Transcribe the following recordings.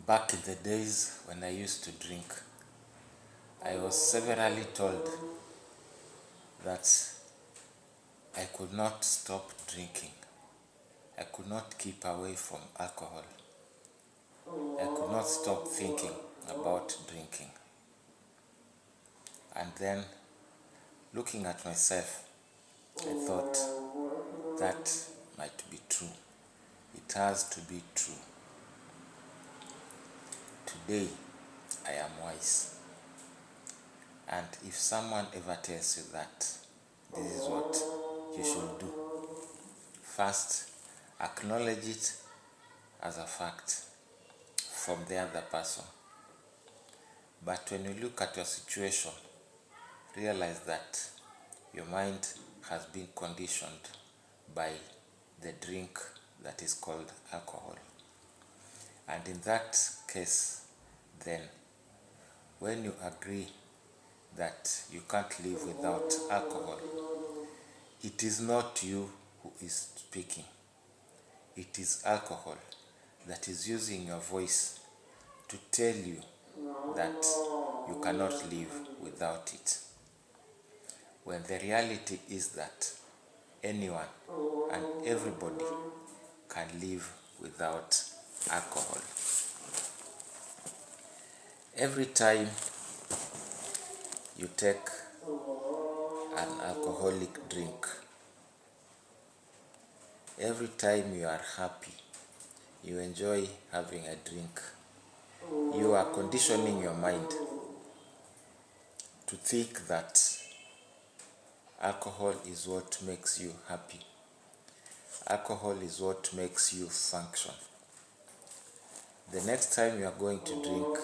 Back in the days when I used to drink, I was severally told that I could not stop drinking. I could not keep away from alcohol. I could not stop thinking about drinking. And then, looking at myself, I thought that might be true. It has to be true. Today, I am wise. And if someone ever tells you that this is what you should do, first, acknowledge it as a fact from the other person. But when you look at your situation, realize that your mind has been conditioned by the drink that is called alcohol. And in that case, then, when you agree that you can't live without alcohol, it is not you who is speaking. It is alcohol that is using your voice to tell you that you cannot live without it, when the reality is that anyone and everybody can live without alcohol. Every time you take an alcoholic drink, every time you are happy, you enjoy having a drink, you are conditioning your mind to think that alcohol is what makes you happy. Alcohol is what makes you function. The next time you are going to drink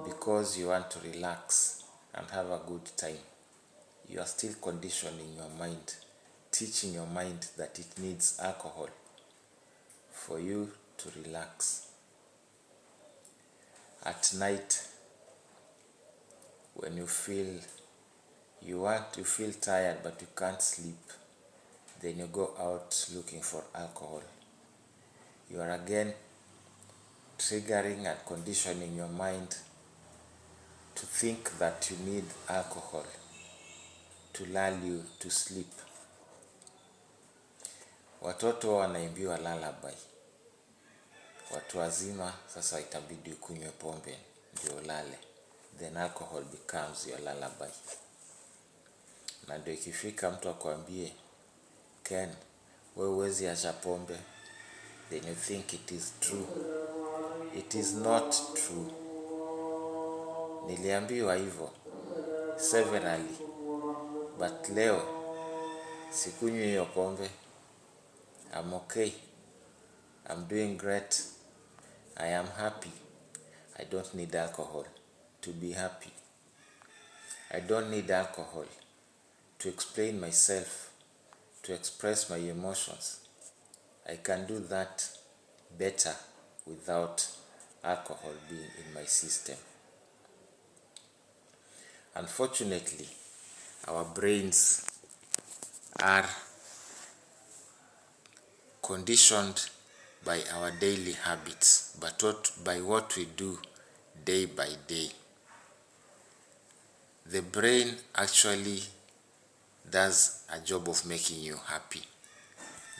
because you want to relax and have a good time, you are still conditioning your mind, teaching your mind that it needs alcohol for you to relax. At night, when you feel tired but you can't sleep, then you go out looking for alcohol. You are again triggering and conditioning your mind to think that you need alcohol to lull you to sleep. Watoto wanaimbiwa lullaby. Watu wazima sasa itabidi ukunywe pombe ndio ulale. Then alcohol becomes your lullaby. Na ndio ikifika mtu akwambie, Ken, wewe huwezi acha pombe, then you think it is true. It is not true. Niliambiwa hivyo severally, but leo sikunywi hiyo pombe. I'm okay. I'm doing great. I am happy. I don't need alcohol to be happy. I don't need alcohol to explain myself, to express my emotions. I can do that better without alcohol being in my system. Unfortunately, our brains are conditioned by our daily habits, but by what we do day by day. The brain actually does a job of making you happy.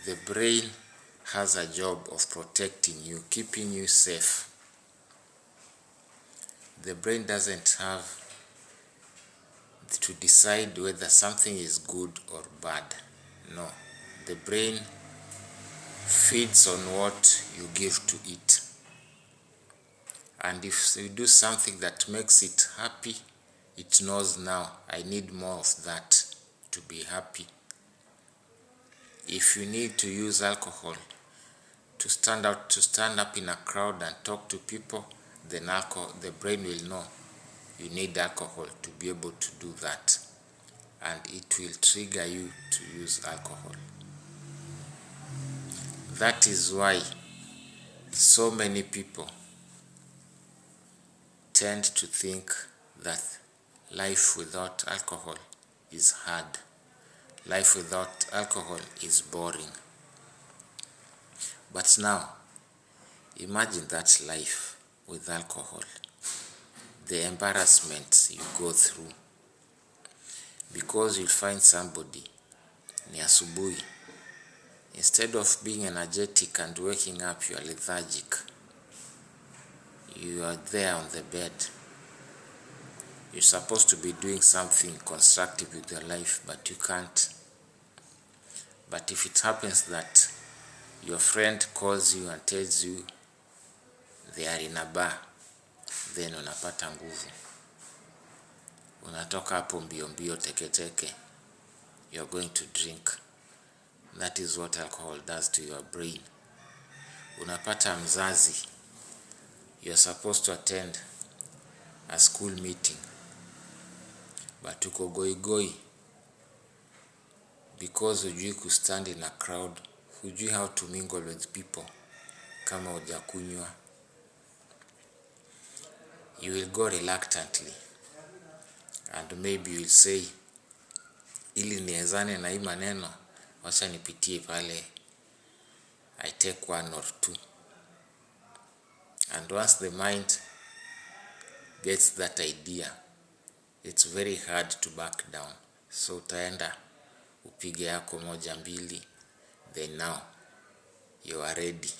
The brain has a job of protecting you, keeping you safe. The brain doesn't have to decide whether something is good or bad. No, the brain feeds on what you give to it. And if you do something that makes it happy, it knows now, I need more of that to be happy. If you need to use alcohol to stand up in a crowd and talk to people, then the brain will know you need alcohol to be able to do that. And it will trigger you to use alcohol. That is why so many people tend to think that life without alcohol is hard. Life without alcohol is boring. But now, imagine that life with alcohol, the embarrassment you go through, because you'll find somebody ni asubuhi, instead of being energetic and waking up, you are lethargic. You are there on the bed. You're supposed to be doing something constructive with your life, but you can't. But if it happens that your friend calls you and tells you they are in a bar, then unapata nguvu. Unatoka hapo mbio mbio teke teke. You're going to drink. That is what alcohol does to your brain. Unapata mzazi. You're supposed to attend a school meeting, but uko goi because hujui kustand in a crowd, hujui how to mingle with people kama hujakunywa. You will go reluctantly, and maybe you will say, ili niezane na hii maneno, wacha nipitie pale, I take one or two. And once the mind gets that idea, it's very hard to back down. So utaenda upige yako moja mbili, then now you are ready.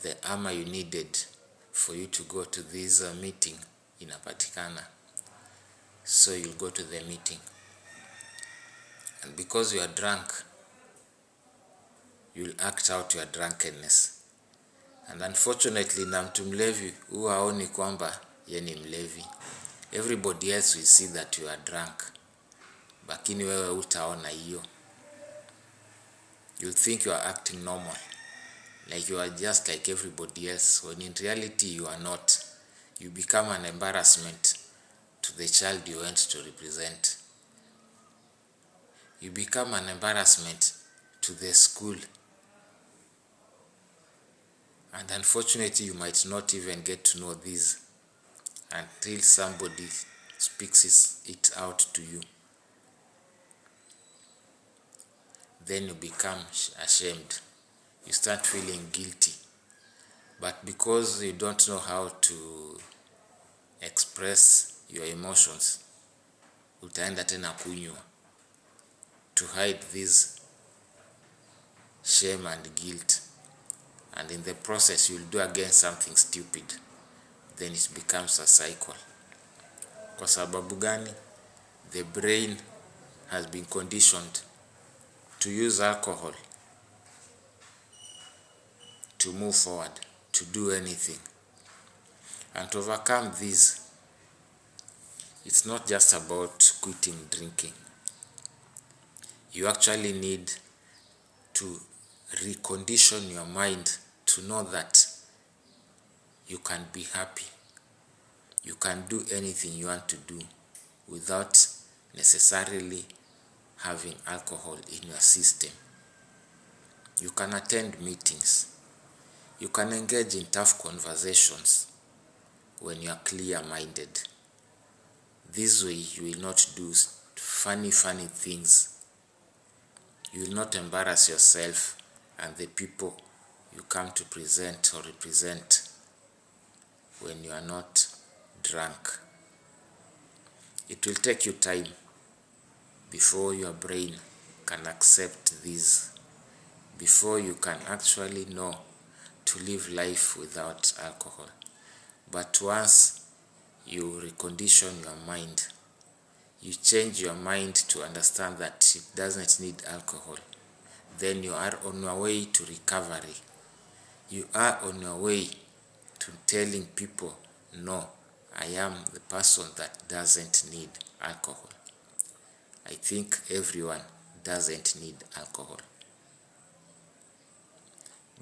The armor you needed for you to go to this meeting inapatikana. So you'll go to the meeting. And because you are drunk, you'll act out your drunkenness. And unfortunately, na mtu mlevi huwa haoni kwamba yeye ni mlevi. Everybody else will see that you are drunk, lakini wewe utaona hiyo. You'll think you are acting normal, like you are just like everybody else, when in reality you are not. You become an embarrassment to the child you went to represent. You become an embarrassment to the school. And unfortunately, you might not even get to know this until somebody speaks it out to you. Then you become ashamed. You start feeling guilty. But because you don't know how to express your emotions, utaenda tena kunywa to hide this shame and guilt. And in the process, you'll do again something stupid. Then it becomes a cycle. Kwa sababu gani? The brain has been conditioned to use alcohol to move forward, to do anything. And to overcome this, it's not just about quitting drinking. You actually need to recondition your mind to know that you can be happy. You can do anything you want to do without necessarily having alcohol in your system. You can attend meetings. You can engage in tough conversations when you are clear-minded. This way you will not do funny things. You will not embarrass yourself and the people you come to present or represent when you are not drunk. It will take you time before your brain can accept this, before you can actually know to live life without alcohol. But once you recondition your mind, you change your mind to understand that it doesn't need alcohol, then you are on your way to recovery. You are on your way to telling people, no, I am the person that doesn't need alcohol. I think everyone doesn't need alcohol.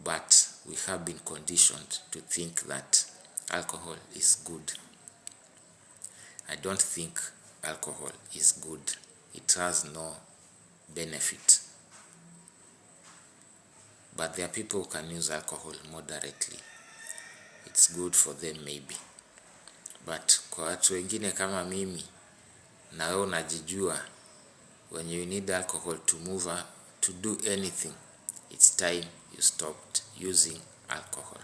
But we have been conditioned to think that alcohol is good. I don't think alcohol is good. It has no benefit. But there are people who can use alcohol moderately. It's good for them maybe. But kwa watu wengine kama mimi, na wewe unajijua, when you need alcohol to move to do anything, it's time you stopped using alcohol.